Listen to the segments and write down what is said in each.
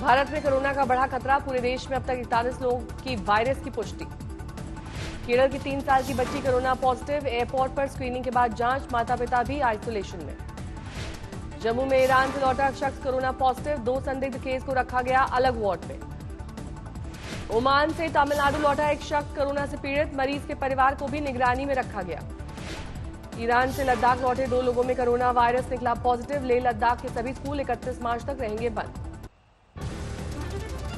भारत में कोरोना का बढ़ा खतरा, पूरे देश में अब तक 41 लोगों की वायरस की पुष्टि। केरल की 3 साल की बच्ची कोरोना पॉजिटिव, एयरपोर्ट पर स्क्रीनिंग के बाद जांच, माता पिता भी आइसोलेशन में। जम्मू में ईरान से लौटा शख्स कोरोना पॉजिटिव, 2 संदिग्ध केस को रखा गया अलग वार्ड में। ओमान से तमिलनाडु लौटा एक शख्स कोरोना से पीड़ित, मरीज के परिवार को भी निगरानी में रखा गया। ईरान से लद्दाख लौटे 2 लोगों में कोरोना वायरस निकला पॉजिटिव, लेह लद्दाख के सभी स्कूल 31 मार्च तक रहेंगे बंद।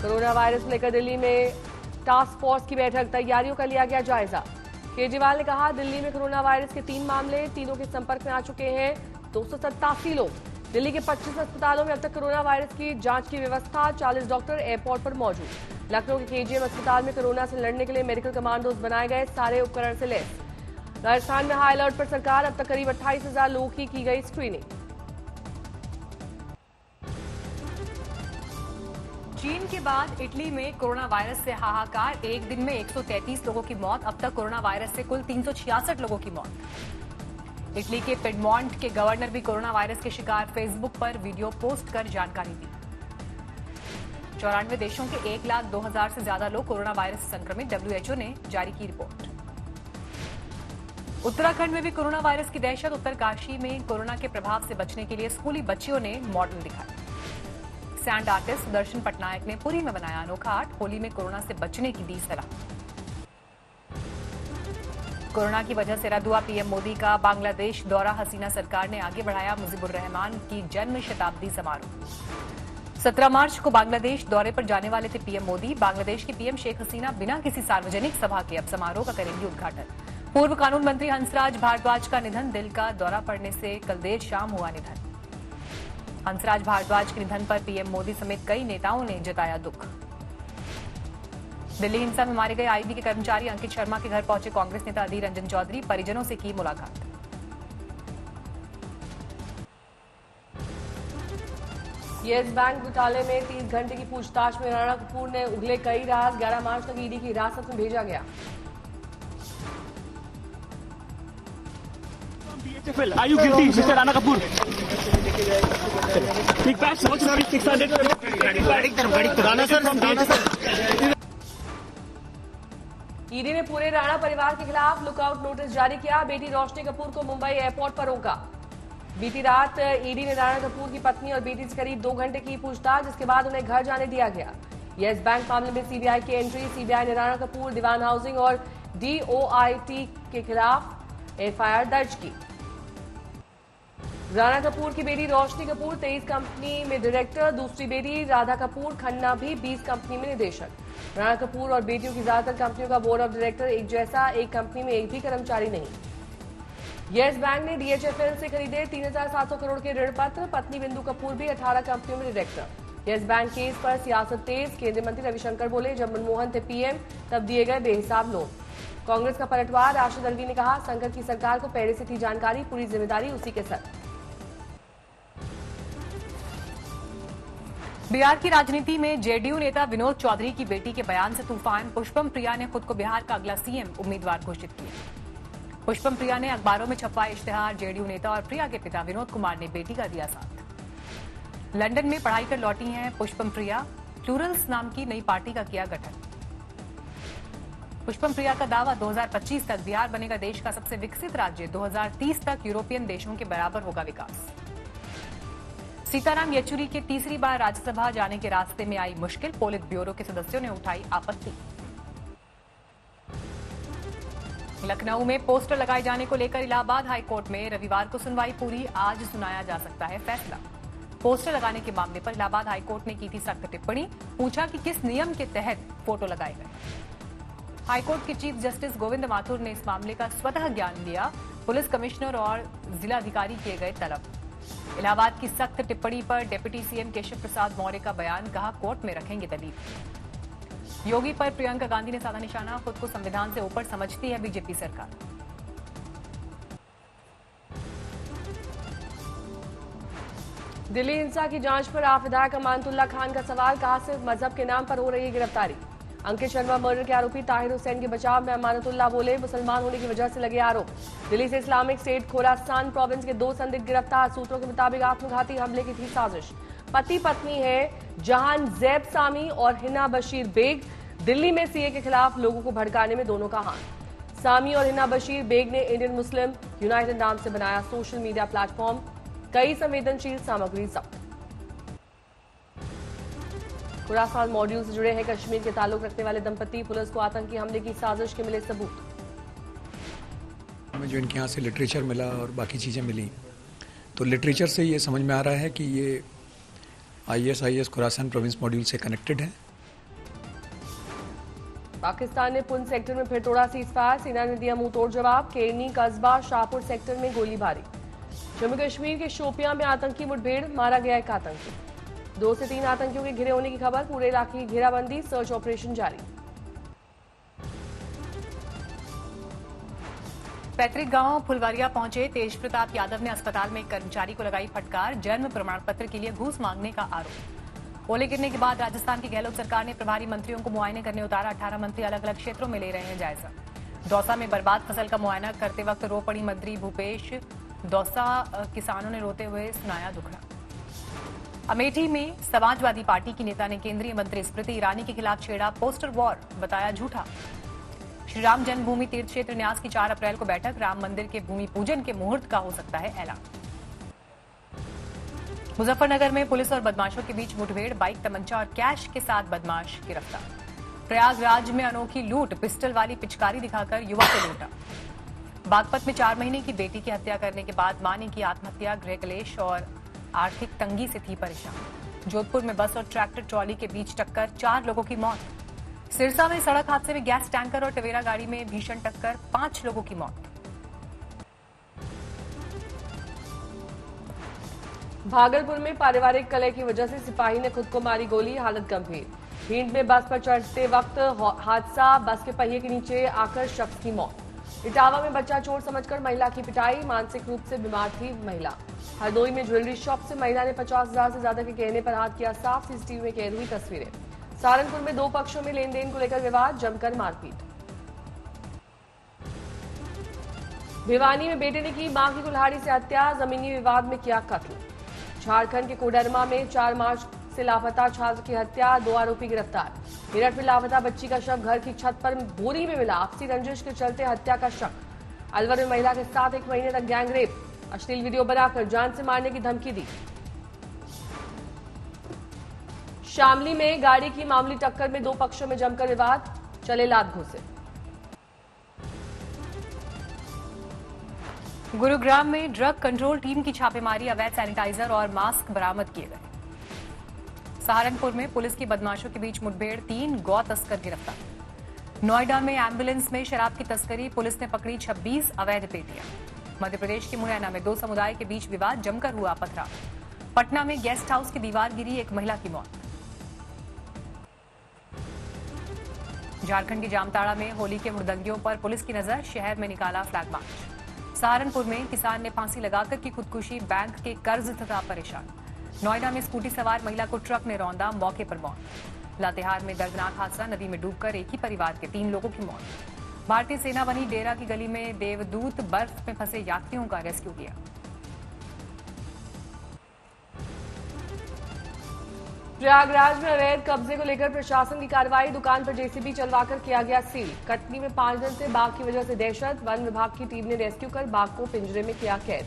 कोरोना वायरस को लेकर दिल्ली में टास्क फोर्स की बैठक, तैयारियों का लिया गया जायजा। केजरीवाल ने कहा, दिल्ली में कोरोना वायरस के 3 मामले, तीनों के संपर्क में आ चुके हैं 287 लोग। दिल्ली के 25 अस्पतालों में अब तक कोरोना वायरस की जांच की व्यवस्था, 40 डॉक्टर एयरपोर्ट पर मौजूद। लखनऊ के केजीएम अस्पताल में कोरोना से लड़ने के लिए मेडिकल कमांडोज बनाए गए, सारे उपकरण से लैस। राजस्थान में हाई अलर्ट पर सरकार, अब तक करीब 28,000 लोगों की गई स्क्रीनिंग। चीन के बाद इटली में कोरोना वायरस से हाहाकार, एक दिन में 133 लोगों की मौत, अब तक कोरोना वायरस से कुल 366 लोगों की मौत। इटली के पिडमॉन्ट के गवर्नर भी कोरोना वायरस के शिकार, फेसबुक पर वीडियो पोस्ट कर जानकारी दी। 94 देशों के 1,02,000 से ज्यादा लोग कोरोना वायरस से संक्रमित, डब्ल्यूएचओ ने जारी की रिपोर्ट। उत्तराखंड में भी कोरोना वायरस की दहशत, उत्तरकाशी में कोरोना के प्रभाव से बचने के लिए स्कूली बच्चियों ने मॉडल दिखाया। सैंड आर्टिस्ट सुदर्शन पटनायक ने पुरी में बनाया अनोखा आर्ट, होली में कोरोना से बचने की दी सलाह। कोरोना की वजह से रद्द हुआ पीएम मोदी का बांग्लादेश दौरा, हसीना सरकार ने आगे बढ़ाया मुजीबुर रहमान की जन्म शताब्दी समारोह। 17 मार्च को बांग्लादेश दौरे पर जाने वाले थे पीएम मोदी। बांग्लादेश की पीएम शेख हसीना बिना किसी सार्वजनिक सभा के अब समारोह का करेंगी उद्घाटन। पूर्व कानून मंत्री हंसराज भारद्वाज का निधन, दिल का दौरा पड़ने से कल देर शाम हुआ निधन। हंसराज भारद्वाज के निधन पर पीएम मोदी समेत कई नेताओं ने जताया दुख। दिल्ली हिंसा में मारे गए आईबी के कर्मचारी अंकित शर्मा के घर पहुंचे कांग्रेस नेता अधीर रंजन चौधरी, परिजनों से की मुलाकात। येस बैंक घोटाले में 30 घंटे की पूछताछ में राणा कपूर ने उगले कई राज, 11 मार्च तक ईडी की हिरासत में भेजा गया। Are you guilty, Mr. Rana Kapoor? Big back, so much sorry, 600. Rana sir. ED ने पूरे राणा परिवार के खिलाफ लुकआउट नोटिस जारी किया। बेटी रोशनी कपूर को मुंबई एयरपोर्ट पर रोका। बीती रात ईडी ने राणा कपूर की पत्नी और बेटी से करीब 2 घंटे की पूछताछ, जिसके बाद उन्हें घर जाने दिया गया। येस बैंक मामले में सीबीआई की एंट्री, सीबीआई ने राणा कपूर, दीवान हाउसिंग और डीओआईटी के खिलाफ एफआईआर दर्ज की। राणा कपूर की बेटी रोशनी कपूर 23 कंपनी में डायरेक्टर, दूसरी बेटी राधा कपूर खन्ना भी 20 कंपनी में निदेशक। राणा कपूर और बेटियों की ज्यादातर कंपनियों का बोर्ड ऑफ डायरेक्टर एक जैसा, एक कंपनी में एक भी कर्मचारी नहीं। येस बैंक ने डीएचएफएल से खरीदे 3,700 करोड़ के ऋण पत्र, पत्नी बिंदु कपूर भी 18 कंपनियों में डायरेक्टर। येस बैंक केस पर सियासत तेज, केंद्रीय मंत्री रविशंकर बोले, जब मनमोहन थे पीएम तब दिए गए बेहिसाब लोन। कांग्रेस का पलटवार, राशिद अल्वी ने कहा, संकट की सरकार को पहले से थी जानकारी, पूरी जिम्मेदारी उसी के सर। बिहार की राजनीति में जेडीयू नेता विनोद चौधरी की बेटी के बयान से तूफान, पुष्पम प्रिया ने खुद को बिहार का अगला सीएम उम्मीदवार घोषित किया। पुष्पम प्रिया ने अखबारों में छपवाए इश्तेहार, जेडीयू नेता और प्रिया के पिता विनोद कुमार ने बेटी का दिया साथ। लंदन में पढ़ाई कर लौटी हैं पुष्पम प्रिया, प्लूरल्स नाम की नई पार्टी का किया गठन। पुष्पम प्रिया का दावा, 2025 तक बिहार बनेगा देश का सबसे विकसित राज्य, 2030 तक यूरोपियन देशों के बराबर होगा विकास। सीताराम येचुरी के तीसरी बार राज्यसभा जाने के रास्ते में आई मुश्किल, पोलित ब्यूरो के सदस्यों ने उठाई आपत्ति। लखनऊ में पोस्टर लगाए जाने को लेकर इलाहाबाद हाईकोर्ट में रविवार को सुनवाई पूरी, आज सुनाया जा सकता है फैसला। पोस्टर लगाने के मामले पर इलाहाबाद हाईकोर्ट ने की थी सख्त टिप्पणी, पूछा कि किस नियम के तहत फोटो लगाए गए। हाईकोर्ट के चीफ जस्टिस गोविंद माथुर ने इस मामले का स्वतः ज्ञान लिया, पुलिस कमिश्नर और जिलाधिकारी किए गए तलब। इलाहाबाद की सख्त टिप्पणी पर डिप्टी सीएम केशव प्रसाद मौर्य का बयान, कहा कोर्ट में रखेंगे दलील। योगी पर प्रियंका गांधी ने साधा निशाना, खुद को संविधान से ऊपर समझती है बीजेपी सरकार। दिल्ली हिंसा की जांच पर आप विधायक अमानतुल्लाह खान का सवाल, कहा सिर्फ मजहब के नाम पर हो रही है गिरफ्तारी। अंकित शर्मा मर्डर के आरोपी ताहिर हुसैन के बचाव में अमानतुल्लाह बोले, मुसलमान होने की वजह से लगे आरोप। दिल्ली से इस्लामिक स्टेट खोरासान प्रोविंस के 2 संदिग्ध गिरफ्तार, सूत्रों के मुताबिक आत्मघाती हमले की थी साजिश। पति पत्नी हैं जहान जैब सामी और हिना बशीर बेग। दिल्ली में सीए के खिलाफ लोगों को भड़काने में दोनों का हाथ। सामी और हिना बशीर बेग ने इंडियन मुस्लिम यूनाइटेड नाम से बनाया सोशल मीडिया प्लेटफॉर्म। कई संवेदनशील सामग्री जब्त। खुरासान मॉड्यूल से जुड़े हैं कश्मीर के ताल्लुक रखने वाले दंपति। पुलिस को आतंकी हमले की साजिश के मिले सबूत। हमें जो इनके यहाँ से लिटरेचर मिला और बाकी चीज़ें मिली, तो लिटरेचर से ये समझ में आ रहा है कि ये ISIS खुरासान प्रोविंस मॉड्यूल से कनेक्टेड है। पाकिस्तान ने पुंछ सेक्टर में फिर तोड़ा सीजफायर। सेना ने दिया मुंह तोड़ जवाब। केरनी, कस्बा, शाहपुर सेक्टर में गोलीबारी। जम्मू कश्मीर के शोपियां में आतंकी मुठभेड़, मारा गया एक आतंकी। 2 से 3 आतंकियों के घिरे होने की खबर। पूरे इलाके की घेराबंदी, सर्च ऑपरेशन जारी। पैतृक गांव फुलवारिया पहुंचे तेज प्रताप यादव ने अस्पताल में एक कर्मचारी को लगाई फटकार। जन्म प्रमाण पत्र के लिए घूस मांगने का आरोप। ओले गिरने के बाद राजस्थान की गहलोत सरकार ने प्रभारी मंत्रियों को मुआयने करने उतारा। 18 मंत्री अलग अलग क्षेत्रों में ले रहे हैं जायजा। दौसा में बर्बाद फसल का मुआयना करते वक्त रो पड़ी मंत्री भूपेश। दौसा किसानों ने रोते हुए सुनाया दुखड़ा। अमेठी में समाजवादी पार्टी की नेता ने केंद्रीय मंत्री स्मृति ईरानी के खिलाफ छेड़ा पोस्टर वॉर, बताया झूठा। श्री राम जन्मभूमि तीर्थ क्षेत्र न्यास की 4 अप्रैल को बैठक। राम मंदिर के भूमि पूजन के मुहूर्त का हो सकता है ऐलान। मुजफ्फरनगर में पुलिस और बदमाशों के बीच मुठभेड़। बाइक, तमंचा और कैश के साथ बदमाश गिरफ्तार। प्रयागराज में अनोखी लूट। पिस्टल वाली पिचकारी दिखाकर युवक को लूटा। बागपत में 4 महीने की बेटी की हत्या करने के बाद मां ने की आत्महत्या। गृह क्लेश और आर्थिक तंगी से थी परेशान। जोधपुर में बस और ट्रैक्टर ट्रॉली के बीच टक्कर, 4 लोगों की मौत। सिरसा में सड़क हादसे में गैस टैंकर और टवेरा गाड़ी में भीषण टक्कर, 5 लोगों की मौत। भागलपुर में पारिवारिक कलह की वजह से सिपाही ने खुद को मारी गोली, हालत गंभीर। भीड़ में बस पर चढ़ते वक्त हादसा, बस के पहिए के नीचे आकर शख्स की मौत। इटावा में बच्चा चोर समझकर महिला की पिटाई, मानसिक रूप से बीमार थी महिला। हरदोई में ज्वेलरी शॉप से महिला ने 50,000 से ज्यादा के गहने पर हाथ किया साफ, सीसीटीवी में कैद हुई तस्वीरें। सहारनपुर में 2 पक्षों में लेन देन को लेकर विवाद, जमकर मारपीट। भिवानी में बेटे ने की मां की कुल्हाड़ी से हत्या, जमीनी विवाद में किया कत्ल। झारखंड के कोडरमा में 4 मार्च से लापता छात्र की हत्या, 2 आरोपी गिरफ्तार। मेरठ में लापता बच्ची का शव घर की छत पर बोरी में मिला, आपसी रंजिश के चलते हत्या का शक। अलवर में महिला के साथ 1 महीने तक गैंगरेप, अश्लील वीडियो बनाकर जान से मारने की धमकी दी। शामली में गाड़ी की मामूली टक्कर में 2 पक्षों में जमकर विवाद, चले लात घुसे। गुरुग्राम में ड्रग कंट्रोल टीम की छापेमारी, अवैध सैनिटाइजर और मास्क बरामद किए गए। सहारनपुर में पुलिस की बदमाशों के बीच मुठभेड़, 3 गौ तस्कर गिरफ्तार। नोएडा में एम्बुलेंस में शराब की तस्करी, पुलिस ने पकड़ी 26 अवैध पेटियां। मध्य प्रदेश के मुरैना में 2 समुदाय के बीच विवाद, जमकर हुआ पथराव। पटना में गेस्ट हाउस की दीवार गिरी, 1 महिला की मौत। झारखंड के जामताड़ा में होली के हुड़दंगियों पर पुलिस की नजर, शहर में निकाला फ्लैग मार्च। सहारनपुर में किसान ने फांसी लगाकर की खुदकुशी, बैंक के कर्ज था परेशान। नोएडा में स्कूटी सवार महिला को ट्रक ने रौंदा, मौके पर मौत। लातेहार में दर्दनाक हादसा, नदी में डूबकर एक ही परिवार के 3 लोगों की मौत। भारतीय सेना बनी डेरा की गली में देवदूत, बर्फ में फंसे यात्रियों का रेस्क्यू किया। प्रयागराज में अवैध कब्जे को लेकर प्रशासन की कार्रवाई, दुकान पर जेसीबी चलवाकर किया गया सील। कटनी में 5 दिन से बाघ की वजह से दहशत, वन विभाग की टीम ने रेस्क्यू कर बाघ को पिंजरे में किया कैद।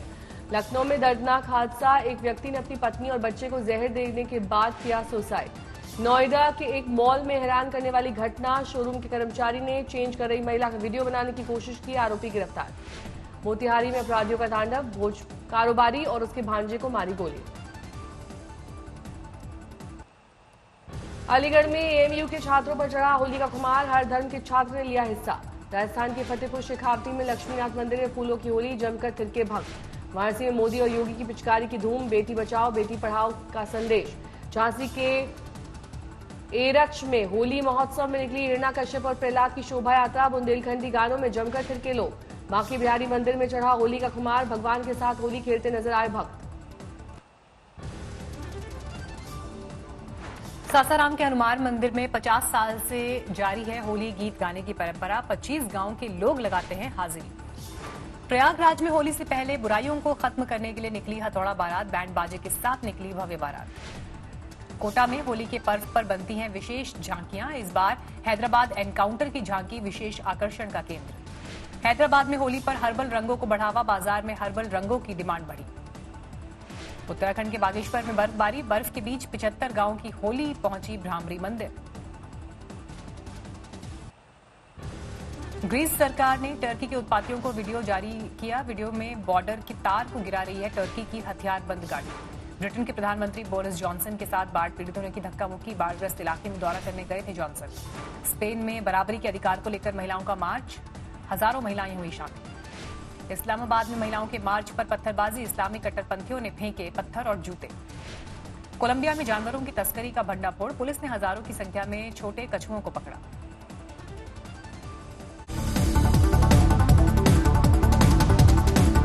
लखनऊ में दर्दनाक हादसा, एक व्यक्ति ने अपनी पत्नी और बच्चे को जहर देने के बाद किया सुसाइड। नोएडा के एक मॉल में हैरान करने वाली घटना, शोरूम के कर्मचारी ने चेंज कर रही महिला का वीडियो बनाने की कोशिश की, आरोपी गिरफ्तार। मोतिहारी में अपराधियों का तांडव, भोज कारोबारी और उसके भांजे को मारी गोली। अलीगढ़ में एएमयू के छात्रों पर चढ़ा होली का खुमार, हर धर्म के छात्र ने लिया हिस्सा। राजस्थान के फतेहपुर शेखावटी में लक्ष्मीनाथ मंदिर में फूलों की होली, जमकर तिरके भक्त। वाराणसी में मोदी और योगी की पिचकारी की धूम, बेटी बचाओ बेटी पढ़ाओ का संदेश। झांसी के एरक्ष में होली महोत्सव में निकली हिरणा कश्यप और प्रहलाद की शोभा यात्रा, बुंदेलखंडी गानों में जमकर थिरके लोग। बांके बिहारी मंदिर में चढ़ा होली का खुमार, भगवान के साथ होली खेलते नजर आए भक्त। सासाराम के हनुमान मंदिर में 50 साल से जारी है होली गीत गाने की परंपरा, 25 गांव के लोग लगाते हैं हाजिरी। प्रयागराज में होली से पहले बुराइयों को खत्म करने के लिए निकली हथौड़ा बारात, बैंड बाजे के साथ निकली भव्य बारात। कोटा में होली के पर्व पर बनती हैं विशेष झांकियां। इस बार हैदराबाद एनकाउंटर की झांकी विशेष आकर्षण का केंद्र। हैदराबाद में होली पर हर्बल रंगों को बढ़ावा, बाजार में हर्बल रंगों की डिमांड बढ़ी। उत्तराखंड के बागेश्वर में बर्फबारी, बर्फ के बीच 75 गांवों की होली पहुंची भ्रामरी मंदिर। ग्रीस सरकार ने टर्की के उत्पातियों को वीडियो जारी किया। वीडियो में बॉर्डर की तार को गिरा रही है टर्की की हथियारबंद गाड़ी। ब्रिटेन के प्रधानमंत्री बोरिस जॉनसन के साथ बाढ़ पीड़ितों ने की धक्का मुक्की। बाढ़ग्रस्त इलाके में दौरा करने गए थे जॉनसन। स्पेन में बराबरी के अधिकार को लेकर महिलाओं का मार्च, हजारों महिलाएं हुई शामिल। इस्लामाबाद में महिलाओं के मार्च पर पत्थरबाजी, इस्लामिक कट्टरपंथियों ने फेंके पत्थर और जूते। कोलंबिया में जानवरों की तस्करी का भंडाफोड़, पुलिस ने हजारों की संख्या में छोटे कछुओं को पकड़ा।